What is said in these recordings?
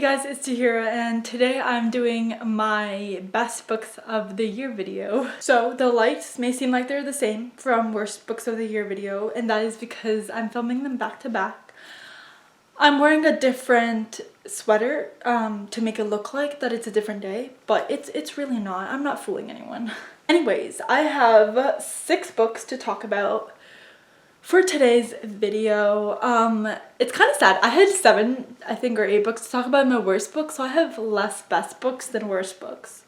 guys, it's Tahira, and today I'm doing my best books of the year video. So the lights may seem like they're the same from worst books of the year video, and that is because I'm filming them back to back. I'm wearing a different sweater to make it look like that it's a different day, but it's really not. I'm not fooling anyone. Anyways, I have 6 books to talk about for today's video. It's kind of sad. I had 7, I think, or 8 books to talk about in my worst book, so I have less best books than worst books,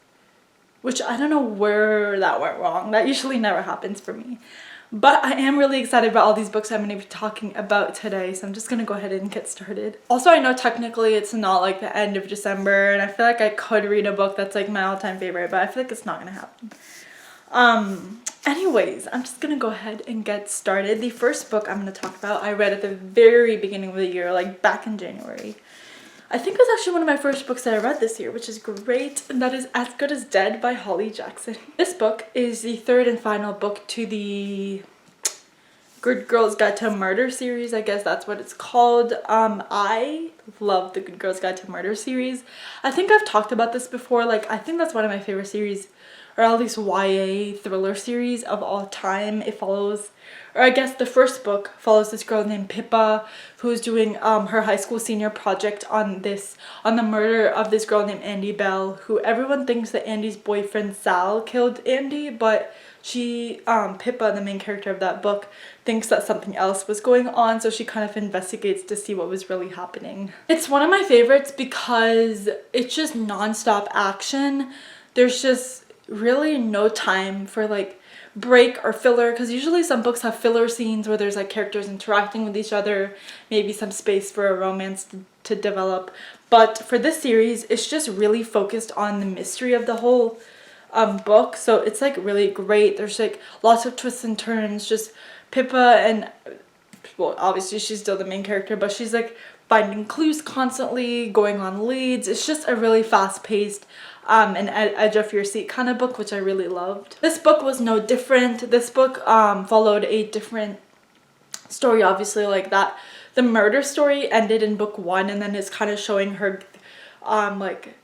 which I don't know where that went wrong. That usually never happens for me. But I am really excited about all these books I'm going to be talking about today, so I'm just going to go ahead and get started. Also, I know technically it's not like the end of December, and I feel like I could read a book that's like my all-time favorite, but I feel like it's not going to happen. Anyways, I'm just gonna go ahead and get started. The first book I'm gonna talk about, I read at the very beginning of the year, like back in January. I think it was actually one of my first books that I read this year, which is great, and that is As Good as Dead by Holly Jackson. This book is the 3rd and final book to the Good Girls Guide to Murder series. I guess that's what it's called. I love the Good Girls Guide to Murder series. I think I've talked about this before. Like, I think that's one of my favorite series, or at least YA thriller series of all time. It follows, or I guess the first book follows this girl named Pippa, who's doing her high school senior project on the murder of this girl named Andy Bell, who everyone thinks that Andy's boyfriend Sal killed Andy, but she, Pippa, the main character of that book, thinks that something else was going on, so she kind of investigates to see what was really happening. It's one of my favorites because it's just non-stop action. There's just really no time for like break or filler, because usually some books have filler scenes where there's like characters interacting with each other, maybe some space for a romance to develop, but for this series it's just really focused on the mystery of the whole book, so it's like really great. There's like lots of twists and turns. Just Pippa, and well, obviously she's still the main character, but she's like finding clues constantly, going on leads. It's just a really fast-paced an edge of your seat kind of book, which I really loved. This book was no different. This book followed a different story, obviously, like that. The murder story ended in book 1, and then it's kind of showing her like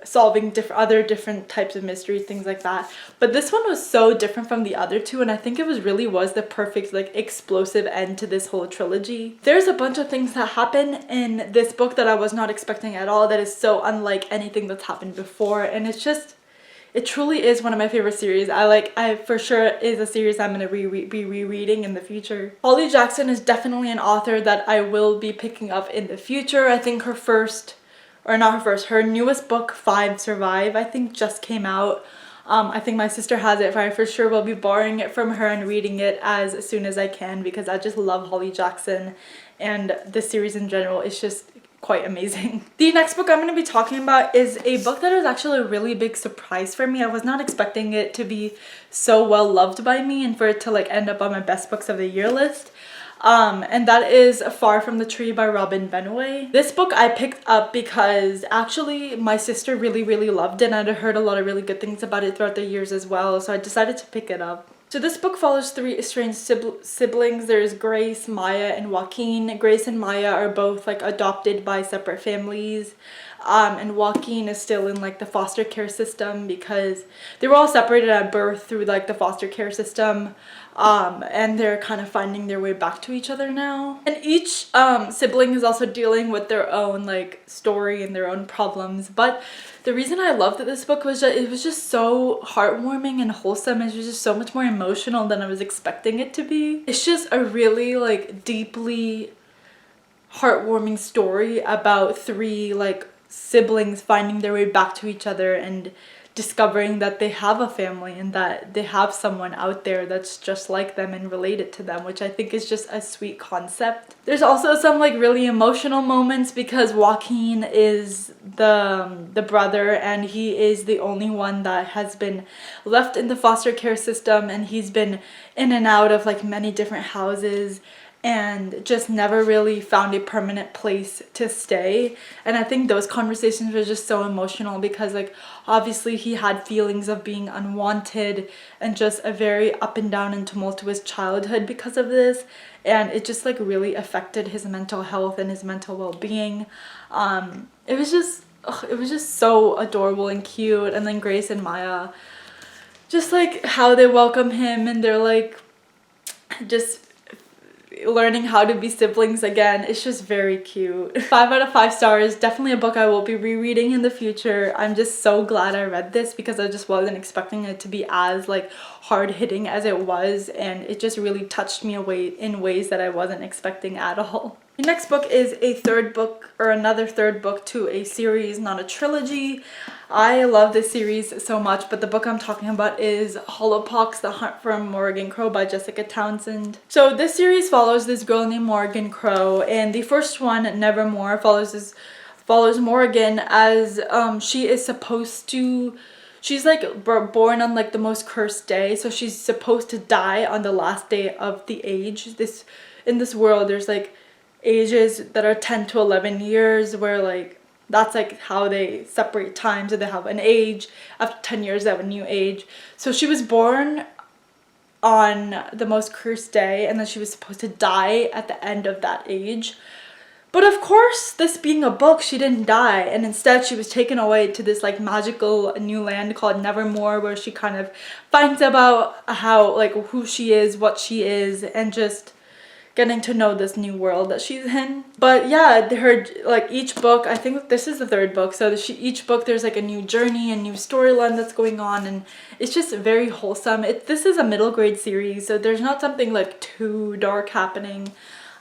solving other different types of mysteries, things like that. But this one was so different from the other 2, and I think it really was the perfect like explosive end to this whole trilogy. There's a bunch of things that happen in this book that I was not expecting at all, that is so unlike anything that's happened before, and it truly is one of my favorite series. I for sure is a series I'm going to be rereading in the future. Holly Jackson is definitely an author that I will be picking up in the future. I think her newest book, 5 Survive, I think just came out. I think my sister has it. I for sure will be borrowing it from her and reading it as soon as I can, because I just love Holly Jackson, and the series in general is just quite amazing. The next book I'm going to be talking about is a book that was actually a really big surprise for me. I was not expecting it to be so well loved by me and for it to like end up on my best books of the year list. And that is Far from the Tree by Robin Benway. This book I picked up because actually my sister really loved it, and I'd heard a lot of really good things about it throughout the years as well, so I decided to pick it up. So this book follows 3 estranged siblings. There's Grace, Maya, and Joaquin. Grace and Maya are both like adopted by separate families. And Joaquin is still in like the foster care system because they were all separated at birth through like the foster care system, and they're kind of finding their way back to each other now. And each sibling is also dealing with their own like story and their own problems, but the reason I loved this book was that it was just so heartwarming and wholesome. It was just so much more emotional than I was expecting it to be. It's just a really like deeply heartwarming story about 3 like siblings finding their way back to each other and discovering that they have a family and that they have someone out there that's just like them and related to them, which I think is just a sweet concept. There's also some like really emotional moments because Joaquin is the brother, and he is the only one that has been left in the foster care system, and he's been in and out of like many different houses, and just never really found a permanent place to stay. And I think those conversations were just so emotional because like obviously he had feelings of being unwanted and just a very up and down and tumultuous childhood because of this, and it just like really affected his mental health and his mental well-being. It was just so adorable and cute. And then Grace and Maya, just like how they welcome him and they're like just learning how to be siblings again. It's just very cute. 5 out of 5 stars. Definitely a book I will be rereading in the future. I'm just so glad I read this because I just wasn't expecting it to be as like hard-hitting as it was, and it just really touched me in ways that I wasn't expecting at all. The next book is a third book, or another third book to a series, not a trilogy. I love this series so much, but the book I'm talking about is Hollowpox, The Hunt for Morrigan Crow by Jessica Townsend. So this series follows this girl named Morrigan Crow, and the first one, Nevermore, follows Morrigan as she is supposed to, she's like born on like the most cursed day, so she's supposed to die on the last day of the age. In this world there's like ages that are 10 to 11 years where like that's like how they separate time. So they have an age, after 10 years they have a new age. So she was born on the most cursed day, and then she was supposed to die at the end of that age. But of course, this being a book, she didn't die, and instead she was taken away to this like magical new land called Nevermore, where she kind of finds about how like who she is, what she is, and just getting to know this new world that she's in. But yeah, her like each book, I think this is the third book, so each book there's like a new journey, a new storyline that's going on, and it's just very wholesome. This is a middle grade series, so there's not something like too dark happening,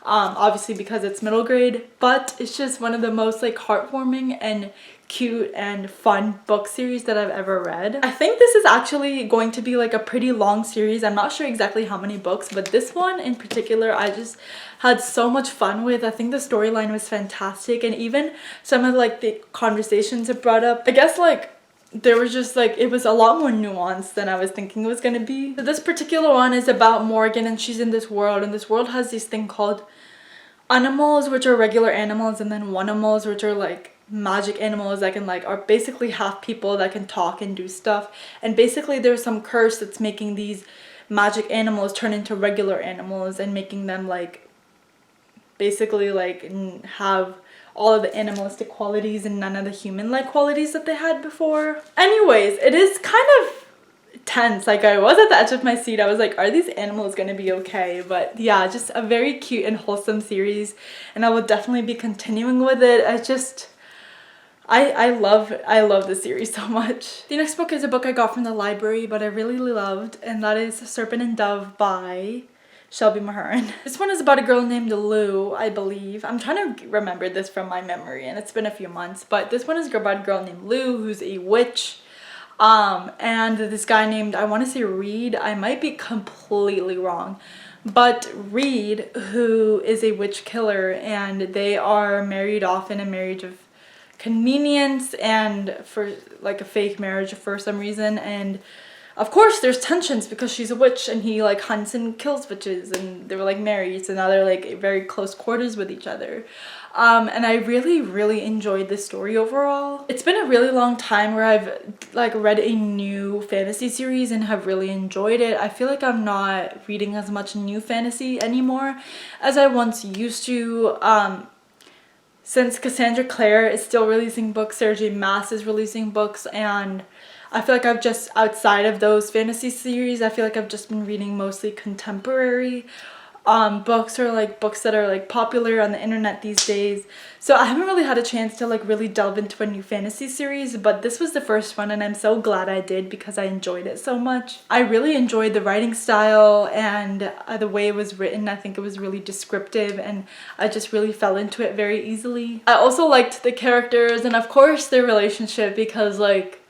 obviously because it's middle grade, but it's just one of the most like heartwarming and cute and fun book series that I've ever read. I think this is actually going to be like a pretty long series. I'm not sure exactly how many books, but this one in particular I just had so much fun with. I think the storyline was fantastic, and even some of like the conversations it brought up, I guess like there was just like, it was a lot more nuanced than I was thinking it was gonna be. So this particular one is about Morgan, and she's in this world, and this world has this thing called animals, which are regular animals, and then wonimals, which are like magic animals that can like are basically half people that can talk and do stuff. And basically there's some curse that's making these magic animals turn into regular animals and making them like basically like have all of the animalistic qualities and none of the human-like qualities that they had before. Anyways, it is kind of tense. Like I was at the edge of my seat. I was like, are these animals gonna be okay? But yeah, just a very cute and wholesome series, and I will definitely be continuing with it. I love this series so much. The next book is a book I got from the library but I really loved, and that is Serpent and Dove by Shelby Mahurin. This one is about a girl named Lou, I believe. I'm trying to remember this from my memory and it's been a few months, but this one is about a girl named Lou who's a witch. And this guy named, I want to say Reed, I might be completely wrong, but Reed, who is a witch killer, and they are married off in a marriage of convenience and for like a fake marriage for some reason. And of course there's tensions because she's a witch and he like hunts and kills witches, and they were like married, so now they're like very close quarters with each other. And I really enjoyed this story overall. It's been a really long time where I've like read a new fantasy series and have really enjoyed it. I feel like I'm not reading as much new fantasy anymore as I once used to. Since Cassandra Clare is still releasing books, Sarah J Maas is releasing books, and I feel like I've just, outside of those fantasy series, I feel like I've just been reading mostly contemporary books, or like books that are like popular on the internet these days. So I haven't really had a chance to like really delve into a new fantasy series, but this was the first one and I'm so glad I did because I enjoyed it so much. I really enjoyed the writing style and the way it was written. I think it was really descriptive and I just really fell into it very easily. I also liked the characters and of course their relationship, because like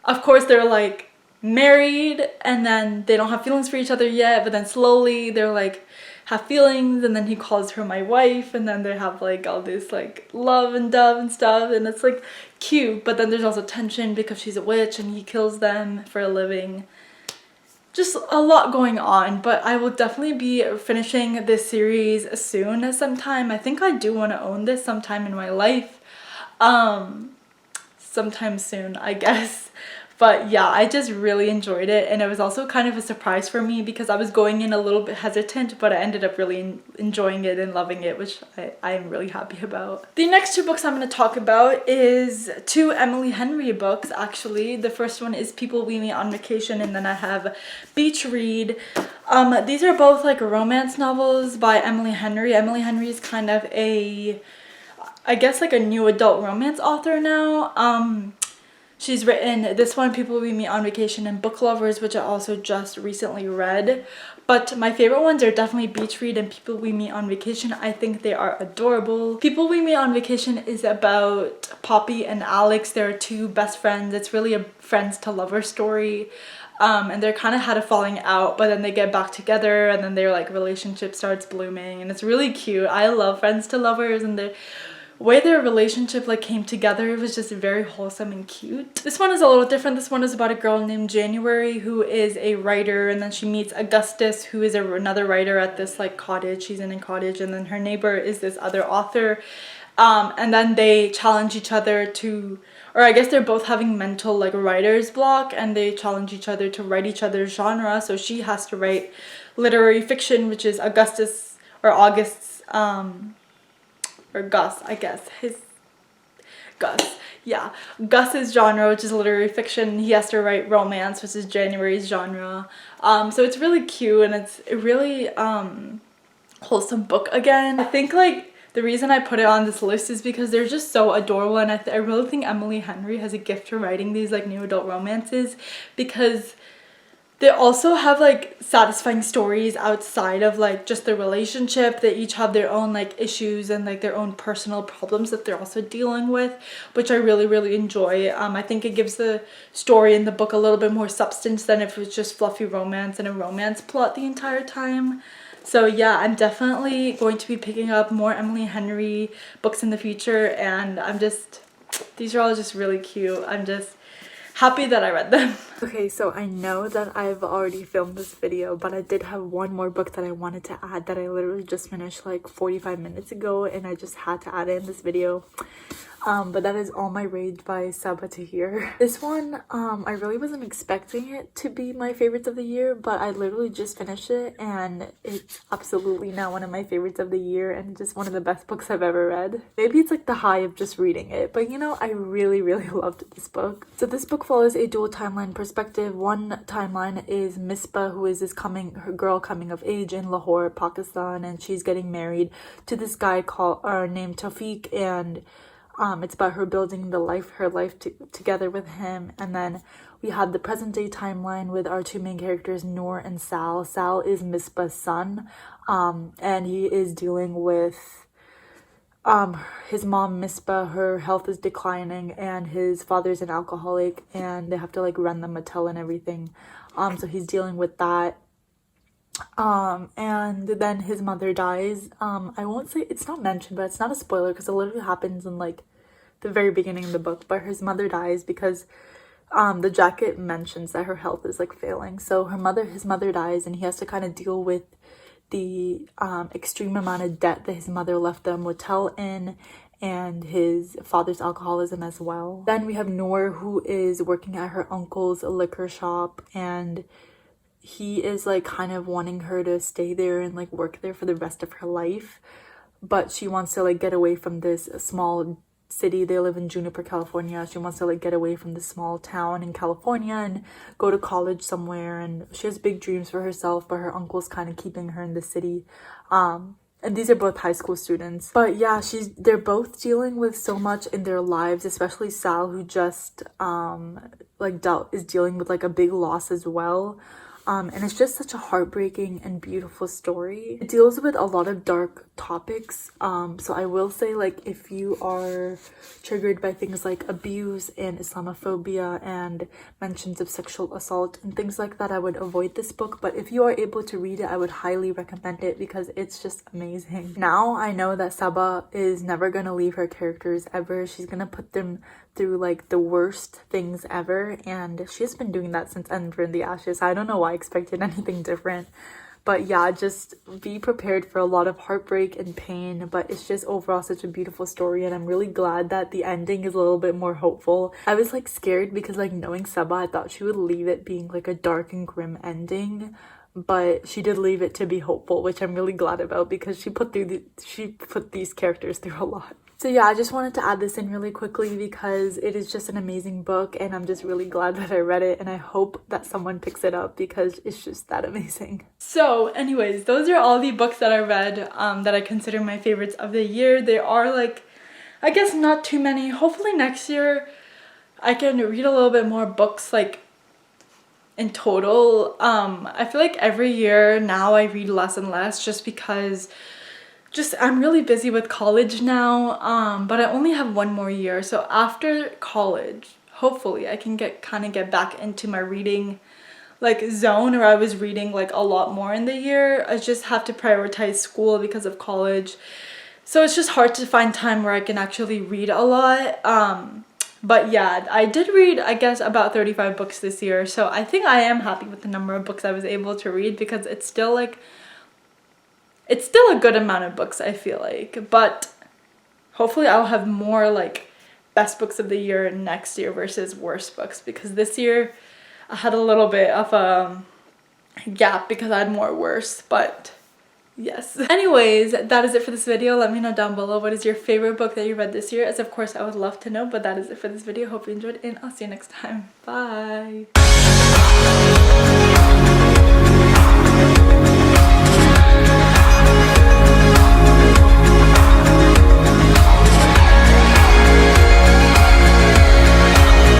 of course they're like married and then they don't have feelings for each other yet, but then slowly they're like have feelings, and then he calls her my wife, and then they have like all this like love and dove and stuff, and it's like cute. But then there's also tension because she's a witch and he kills them for a living. just a lot going on, but I will definitely be finishing this series soon sometime. I think I do want to own this sometime in my life. Sometime soon, I guess. But yeah, I just really enjoyed it, and it was also kind of a surprise for me because I was going in a little bit hesitant, but I ended up really enjoying it and loving it, which I'm really happy about. The next two books I'm going to talk about is two Emily Henry books, actually. The first one is People We Meet on Vacation, and then I have Beach Read. These are both like romance novels by Emily Henry. Emily Henry is kind of I guess like a new adult romance author now. She's written this one, People We Meet on Vacation, and Book Lovers, which I also just recently read. But my favorite ones are definitely Beach Read and People We Meet on Vacation. I think they are adorable. People We Meet on Vacation is about Poppy and Alex. They're two best friends. It's really a friends to lover story. And they're kind of had a falling out, but then they get back together, and then their like relationship starts blooming, and it's really cute. I love friends to lovers, and the way their relationship like came together, it was just very wholesome and cute. This one is a little different. This one is about a girl named January who is a writer, and then she meets Augustus, who is another writer at this like cottage. She's in a cottage, and then her neighbor is this other author. And then they challenge each other to, or I guess they're both having mental like writer's block, and they challenge each other to write each other's genre. So she has to write literary fiction, which is August's or Gus, I guess. Gus's genre, which is literary fiction. He has to write romance, which is January's genre. So it's really cute, and it's a really wholesome book again. I think like the reason I put it on this list is because they're just so adorable, and I really think Emily Henry has a gift for writing these like new adult romances, because they also have like satisfying stories outside of like just the relationship. They each have their own like issues and like their own personal problems that they're also dealing with, which I really enjoy. I think it gives the story in the book a little bit more substance than if it was just fluffy romance and a romance plot the entire time. So yeah, I'm definitely going to be picking up more Emily Henry books in the future, and these are all just really cute. I'm just happy that I read them. Okay, so I know that I've already filmed this video, but I did have one more book that I wanted to add that I literally just finished like 45 minutes ago, and I just had to add it in this video. But that is All My Rage by Sabaa Tahir. This one, I really wasn't expecting it to be my favorites of the year, but I literally just finished it, and it's absolutely now one of my favorites of the year, and just one of the best books I've ever read. Maybe it's like the high of just reading it, but you know, I really loved this book. So this book follows a dual timeline perspective. One timeline is Misbah, who is her girl coming of age in Lahore, Pakistan, and she's getting married to this guy named Tawfiq, and it's about her building her life together with him. And then we have the present day timeline with our two main characters, Noor and Sal. Sal is Misbah's son, and he is dealing with his mom, Misbah. Her health is declining, and his father's an alcoholic, and they have to like run the motel and everything. So he's dealing with that. And then his mother dies. I won't say, it's not mentioned, but it's not a spoiler because it literally happens in like the very beginning of the book. But his mother dies because the jacket mentions that her health is like failing. So his mother dies, and he has to kind of deal with the extreme amount of debt that his mother left the motel in, and his father's alcoholism as well. Then we have Noor, who is working at her uncle's liquor shop, and he is like kind of wanting her to stay there and like work there for the rest of her life, but she wants to like get away from this small city. They live in Juniper, California. She wants to like get away from this small town in California and go to college somewhere, and she has big dreams for herself, but her uncle's kind of keeping her in the city. And these are both high school students. But yeah, they're both dealing with so much in their lives, especially Sal, who just is dealing with like a big loss as well. And it's just such a heartbreaking and beautiful story. It deals with a lot of dark topics. So I will say, like, if you are triggered by things like abuse and Islamophobia and mentions of sexual assault and things like that, I would avoid this book. But if you are able to read it, I would highly recommend it because it's just amazing. Now I know that Sabaa is never gonna leave her characters ever. She's gonna put them through like the worst things ever, and she has been doing that since Ender in the Ashes. I don't know why, expected anything different. But yeah, just be prepared for a lot of heartbreak and pain, but it's just overall such a beautiful story, and I'm really glad that the ending is a little bit more hopeful. I was like scared because like knowing Saba, I thought she would leave it being like a dark and grim ending, but she did leave it to be hopeful, which I'm really glad about because she put these characters through a lot. So yeah, I just wanted to add this in really quickly because it is just an amazing book, and I'm just really glad that I read it, and I hope that someone picks it up because it's just that amazing. So anyways, those are all the books that I read that I consider my favorites of the year. They are like, I guess not too many. Hopefully next year I can read a little bit more books like in total. I feel like every year now I read less and less just because I'm really busy with college now, but I only have one more year. So after college, hopefully I can get back into my reading like zone, or I was reading like a lot more in the year. I just have to prioritize school because of college. So it's just hard to find time where I can actually read a lot. But yeah, I did read, I guess, about 35 books this year. So I think I am happy with the number of books I was able to read because it's still a good amount of books, I feel like. But hopefully I'll have more like best books of the year next year versus worst books, because this year I had a little bit of a gap because I had more worse, but yes. Anyways, that is it for this video. Let me know down below what is your favorite book that you read this year, as of course I would love to know. But that is it for this video. Hope you enjoyed, and I'll see you next time. Bye.